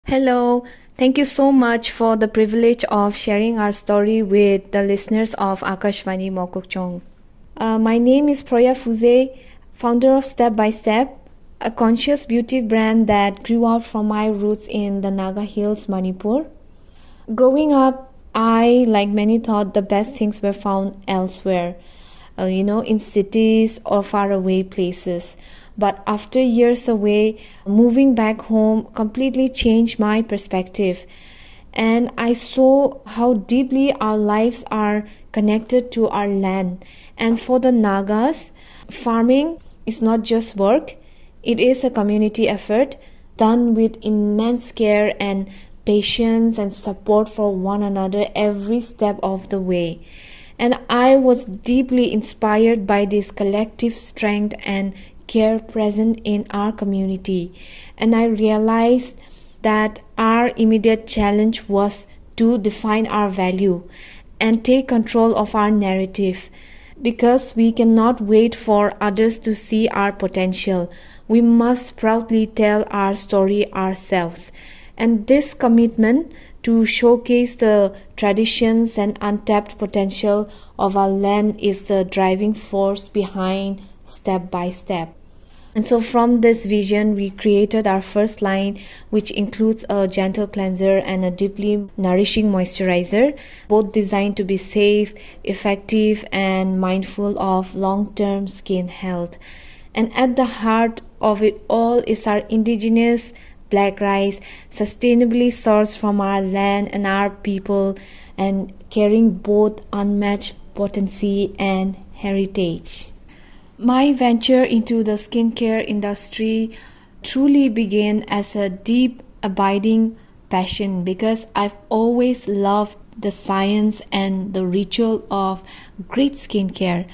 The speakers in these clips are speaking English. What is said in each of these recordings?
Hello, thank you so much for the privilege of sharing our story with the listeners of AKASHVANI MOKOKOKCHUNG. My name is Pfuze, founder of StepByStep, a conscious beauty brand that grew out from my roots in the Naga Hills, Manipur. Growing up, I, like many, thought the best things were found elsewhere, in cities or faraway places. But after years away, moving back home completely changed my perspective. And I saw how deeply our lives are connected to our land. And for the Nagas, farming is not just work, it is a community effort done with immense care and patience and support for one another every step of the way. And I was deeply inspired by this collective strength and care present in our community. And I realized that our immediate challenge was to define our value and take control of our narrative, because we cannot wait for others to see our potential. We must proudly tell our story ourselves. And this commitment to showcase the traditions and untapped potential of our land is the driving force behind Step by Step. And so from this vision, we created our first line, which includes a gentle cleanser and a deeply nourishing moisturizer, both designed to be safe, effective, and mindful of long-term skin health. And at the heart of it all is our indigenous black rice, sustainably sourced from our land and our people, and carrying both unmatched potency and heritage. My venture into the skincare industry truly began as a deep, abiding passion, because I've always loved the science and the ritual of great skincare.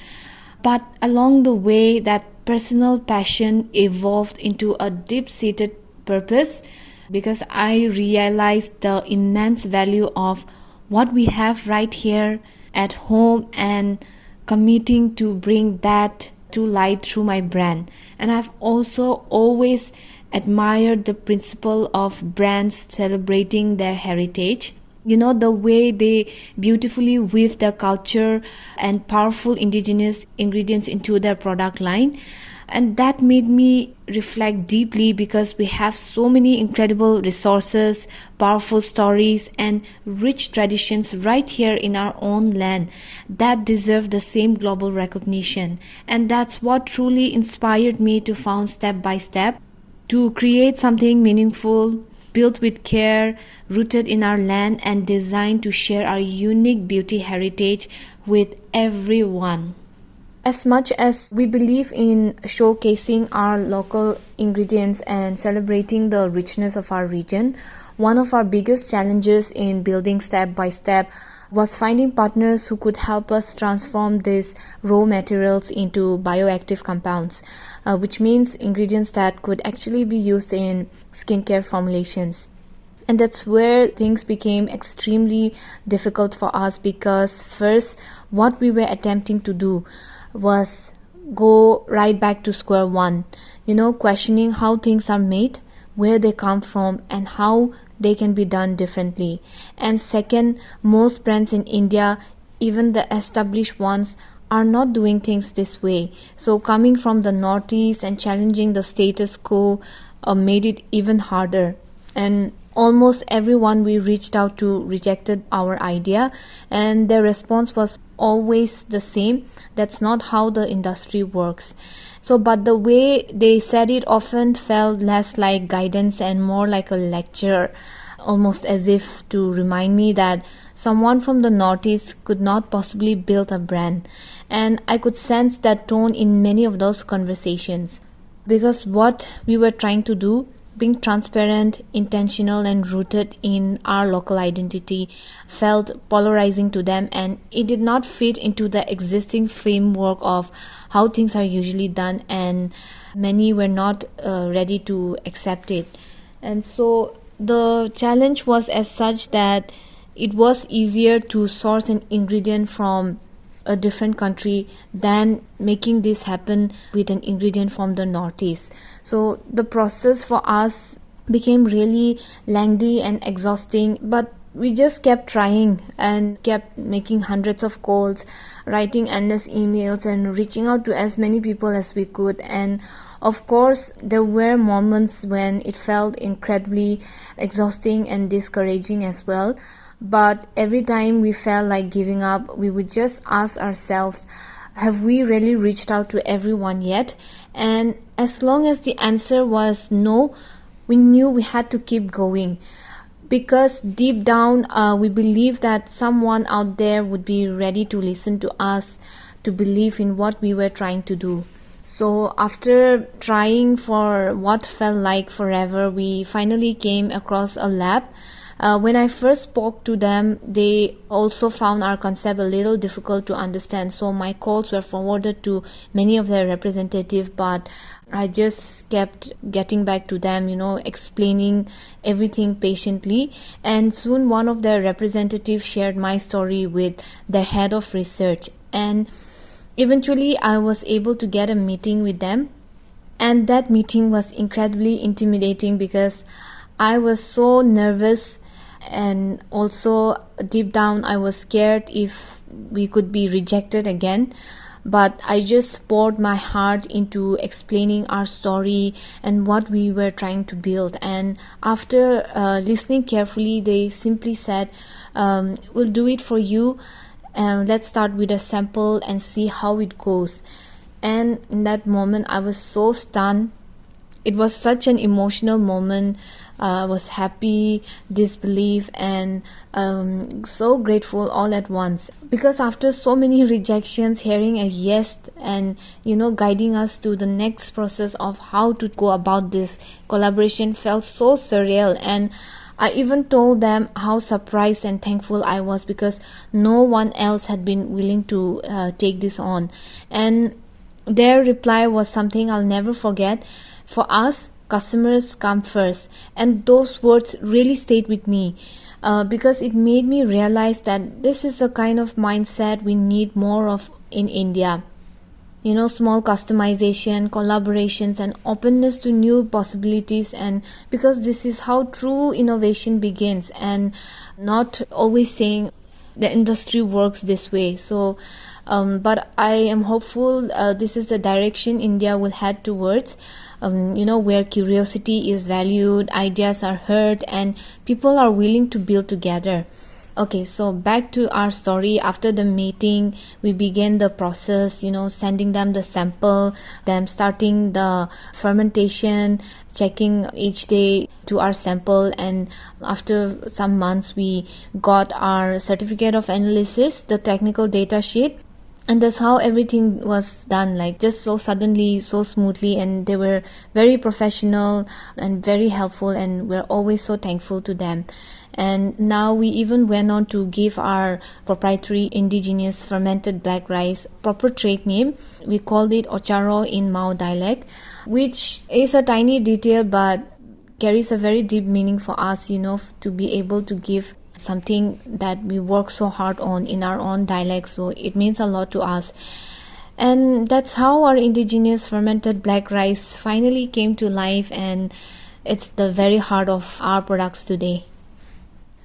But along the way, that personal passion evolved into a deep-seated purpose, because I realized the immense value of what we have right here at home and committing to bring that to light through my brand. And I've also always admired the principle of brands celebrating their heritage. The way they beautifully weave their culture and powerful indigenous ingredients into their product line. And that made me reflect deeply, because we have so many incredible resources, powerful stories, and rich traditions right here in our own land that deserve the same global recognition. And that's what truly inspired me to found Step by Step, to create something meaningful, built with care, rooted in our land, and designed to share our unique beauty heritage with everyone. As much as we believe in showcasing our local ingredients and celebrating the richness of our region, one of our biggest challenges in building Step by Step was finding partners who could help us transform these raw materials into bioactive compounds, which means ingredients that could actually be used in skincare formulations. And that's where things became extremely difficult for us, because first, what we were attempting to do was go right back to square one, questioning how things are made, where they come from, and how they can be done differently. And second, most brands in India, even the established ones, are not doing things this way. So coming from the Northeast and challenging the status quo made it even harder. And almost everyone we reached out to rejected our idea, and their response was always the same: that's not how the industry works. But the way they said it often felt less like guidance and more like a lecture, almost as if to remind me that someone from the Northeast could not possibly build a brand. And I could sense that tone in many of those conversations, because what we were trying to do, being transparent, intentional, and rooted in our local identity, felt polarizing to them, and it did not fit into the existing framework of how things are usually done, and many were not ready to accept it. And so the challenge was as such that it was easier to source an ingredient from a different country than making this happen with an ingredient from the Northeast. So the process for us became really lengthy and exhausting, but we just kept trying and kept making hundreds of calls, writing endless emails, and reaching out to as many people as we could. And of course, there were moments when it felt incredibly exhausting and discouraging as well. But every time we felt like giving up, we would just ask ourselves, have we really reached out to everyone yet? And as long as the answer was no, we knew we had to keep going, because deep down we believed that someone out there would be ready to listen to us, to believe in what we were trying to do. So after trying for what felt like forever, we finally came across a lab. When I first spoke to them, they also found our concept a little difficult to understand. So my calls were forwarded to many of their representatives, but I just kept getting back to them, explaining everything patiently. And soon one of their representatives shared my story with their head of research. And eventually I was able to get a meeting with them. And that meeting was incredibly intimidating because I was so nervous, and also deep down I was scared if we could be rejected again. But I just poured my heart into explaining our story and what we were trying to build. And after listening carefully, they simply said, we'll do it for you. Let's start with a sample and see how it goes. And in that moment, I was so stunned. It was such an emotional moment. I was happy, disbelief, and so grateful all at once. Because after so many rejections, hearing a yes and guiding us to the next process of how to go about this collaboration felt so surreal. And I even told them how surprised and thankful I was, because no one else had been willing to take this on. And their reply was something I'll never forget. For us, customers come first. And those words really stayed with me, because it made me realize that this is the kind of mindset we need more of in India. Small customization, collaborations, and openness to new possibilities. And because this is how true innovation begins, and not always saying the industry works this way. So but I am hopeful this is the direction India will head towards, where curiosity is valued, ideas are heard, and people are willing to build together. Okay, so back to our story. After the meeting, we began the process, sending them the sample, them starting the fermentation, checking each day to our sample. And after some months, we got our certificate of analysis, the technical data sheet. And that's how everything was done, like just so suddenly, so smoothly. And they were very professional and very helpful, and we're always so thankful to them. And now we even went on to give our proprietary indigenous fermented black rice proper trade name. We called it Ocharo in Mao dialect, which is a tiny detail but carries a very deep meaning for us, to be able to give something that we work so hard on in our own dialect. So it means a lot to us. And that's how our indigenous fermented black rice finally came to life, and it's the very heart of our products today.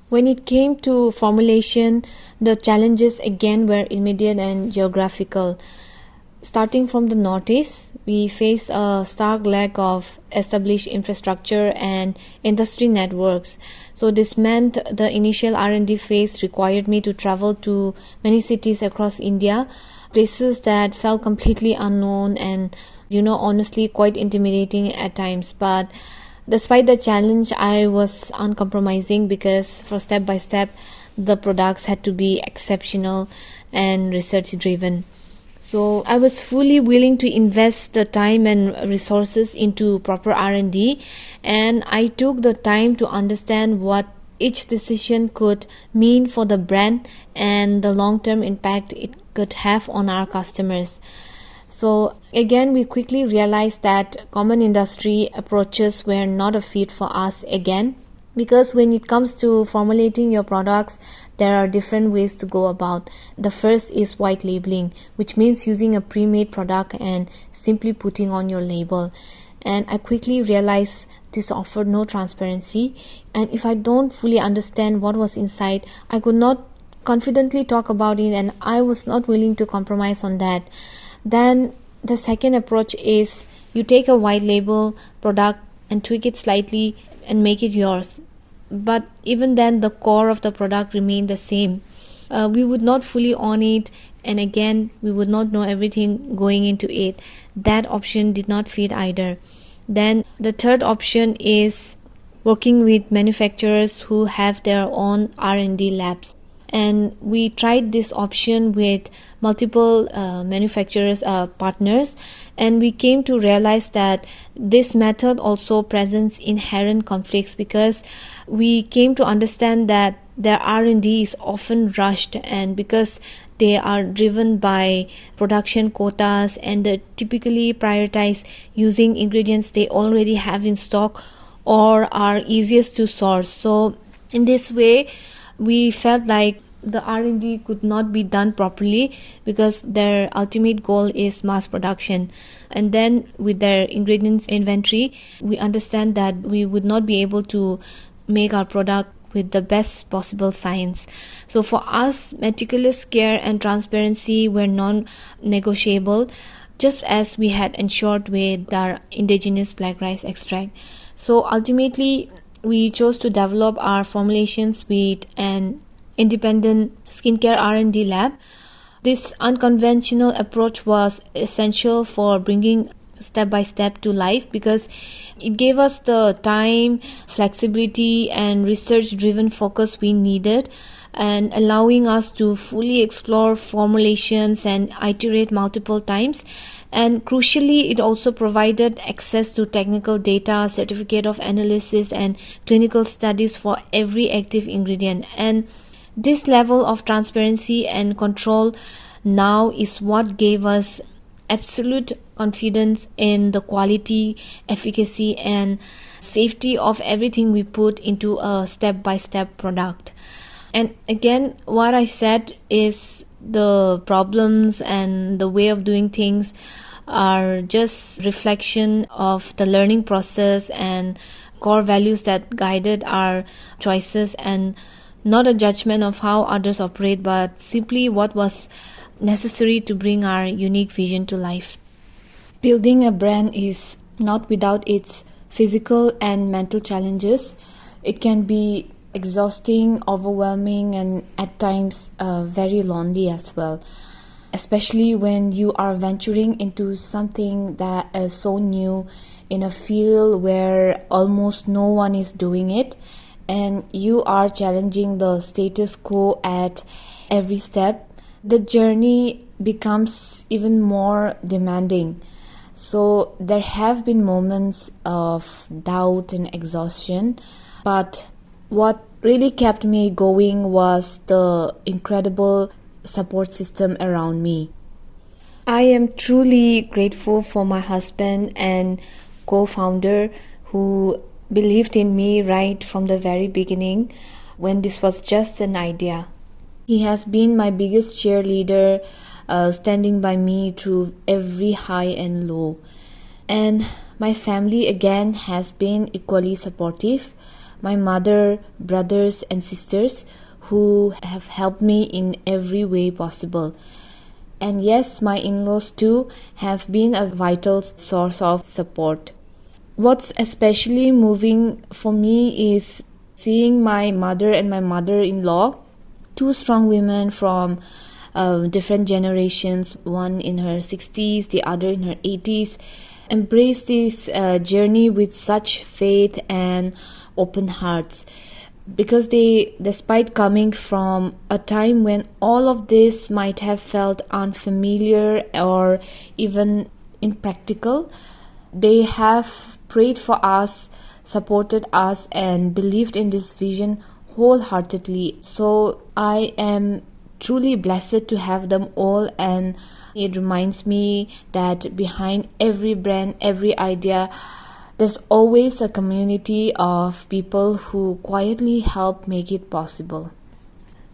When it came to formulation, the challenges again were immediate and geographical. Starting from the Northeast, we face a stark lack of established infrastructure and industry networks. So this meant the initial R&D phase required me to travel to many cities across India, places that felt completely unknown and, honestly quite intimidating at times. But despite the challenge, I was uncompromising, because for step by step, the products had to be exceptional and research driven. So I was fully willing to invest the time and resources into proper R&D, and I took the time to understand what each decision could mean for the brand and the long-term impact it could have on our customers. So again, we quickly realized that common industry approaches were not a fit for us again, because when it comes to formulating your products, there are different ways to go about. The first is white labeling, which means using a pre-made product and simply putting on your label. And I quickly realized this offered no transparency, and if I don't fully understand what was inside, I could not confidently talk about it, and I was not willing to compromise on that. Then the second approach is you take a white label product and tweak it slightly and make it yours. But even then, the core of the product remained the same. We would not fully own it, and again, we would not know everything going into it. That option did not fit either. Then the third option is working with manufacturers who have their own R&D labs. And we tried this option with multiple manufacturers partners, and we came to realize that this method also presents inherent conflicts, because we came to understand that their R&D is often rushed, and because they are driven by production quotas, and they typically prioritize using ingredients they already have in stock or are easiest to source. So in this way, we felt like the R&D could not be done properly, because their ultimate goal is mass production. And then with their ingredients inventory, we understand that we would not be able to make our product with the best possible science. So for us, meticulous care and transparency were non-negotiable, just as we had ensured with our indigenous black rice extract. So ultimately, we chose to develop our formulations with an independent skincare R&D lab. This unconventional approach was essential for bringing Step by Step to life, because it gave us the time, flexibility, and research-driven focus we needed, and allowing us to fully explore formulations and iterate multiple times. And crucially, it also provided access to technical data, certificate of analysis, and clinical studies for every active ingredient. And this level of transparency and control now is what gave us absolute confidence in the quality, efficacy, and safety of everything we put into a step-by-step product. And again, what I said is the problems and the way of doing things are just reflection of the learning process and core values that guided our choices, and not a judgment of how others operate, but simply what was necessary to bring our unique vision to life. Building a brand is not without its physical and mental challenges. It can be exhausting, overwhelming, and at times very lonely as well, especially when you are venturing into something that is so new in a field where almost no one is doing it, and you are challenging the status quo at every step. The journey becomes even more demanding. So there have been moments of doubt and exhaustion, but what really kept me going was the incredible support system around me. I am truly grateful for my husband and co-founder who believed in me right from the very beginning when this was just an idea. He has been my biggest cheerleader, standing by me through every high and low. And my family again has been equally supportive. My mother, brothers, and sisters who have helped me in every way possible. And yes, my in-laws too have been a vital source of support. What's especially moving for me is seeing my mother and my mother-in-law, two strong women from different generations, one in her 60s, the other in her 80s, embrace this journey with such faith and open hearts, because they, despite coming from a time when all of this might have felt unfamiliar or even impractical, they have prayed for us, supported us, and believed in this vision wholeheartedly. So I am truly blessed to have them all, and it reminds me that behind every brand, every idea, there's always a community of people who quietly help make it possible.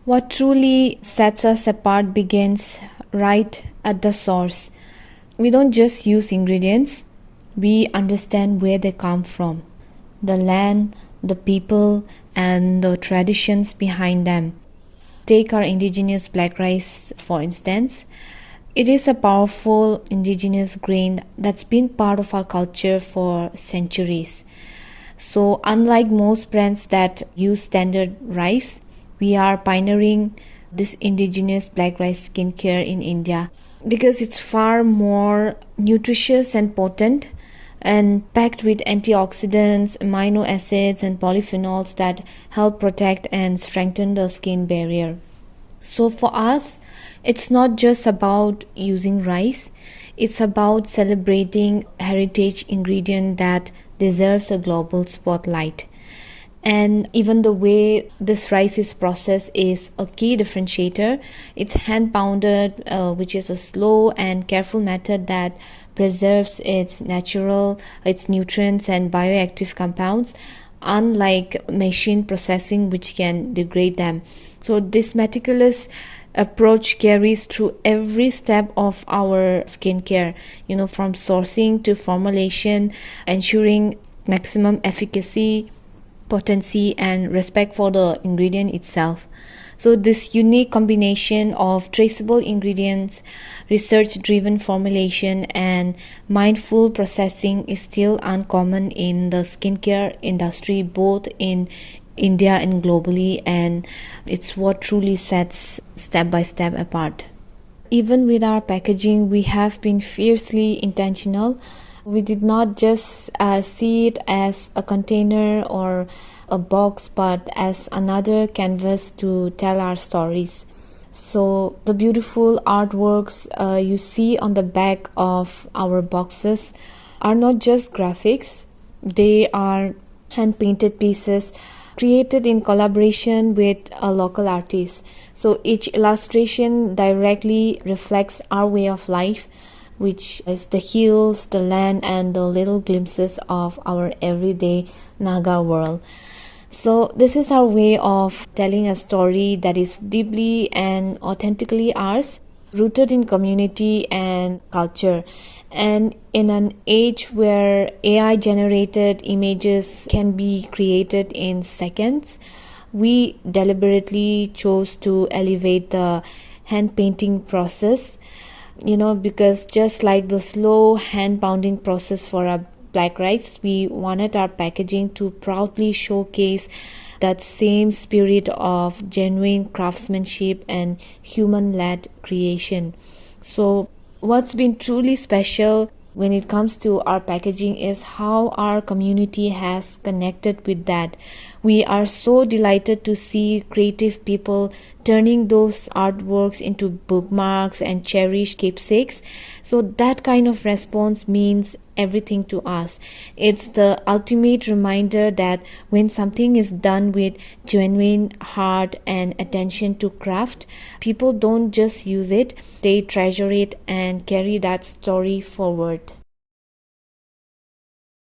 What truly sets us apart begins right at the source. We don't just use ingredients, we understand where they come from. the land, the people, and the traditions behind them. Take our indigenous black rice, for instance. It is a powerful indigenous grain that's been part of our culture for centuries. So, unlike most brands that use standard rice, we are pioneering this indigenous black rice skincare in India because it's far more nutritious and potent and packed with antioxidants, amino acids, and polyphenols that help protect and strengthen the skin barrier. So for us, it's not just about using rice, it's about celebrating heritage ingredient that deserves a global spotlight. And even the way this rice is processed is a key differentiator. It's hand pounded, which is a slow and careful method that preserves its nutrients and bioactive compounds, unlike machine processing, which can degrade them. So this meticulous approach carries through every step of our skincare, from sourcing to formulation, ensuring maximum efficacy, potency, and respect for the ingredient itself. So this unique combination of traceable ingredients, research-driven formulation, and mindful processing is still uncommon in the skincare industry, both in India and globally, and it's what truly sets Step by Step apart. Even with our packaging, we have been fiercely intentional. We did not just see it as a container or a box, but as another canvas to tell our stories. So the beautiful artworks you see on the back of our boxes are not just graphics, they are hand-painted pieces created in collaboration with a local artist. So each illustration directly reflects our way of life, which is the hills, the land, and the little glimpses of our everyday Naga world. So this is our way of telling a story that is deeply and authentically ours, rooted in community and culture. And in an age where AI-generated images can be created in seconds, we deliberately chose to elevate the hand-painting process, because just like the slow hand-pounding process for a black rice, we wanted our packaging to proudly showcase that same spirit of genuine craftsmanship and human-led creation. So what's been truly special when it comes to our packaging is how our community has connected with that. We are so delighted to see creative people turning those artworks into bookmarks and cherished keepsakes. So that kind of response means everything to us. It's the ultimate reminder that when something is done with genuine heart and attention to craft, people don't just use it, they treasure it and carry that story forward.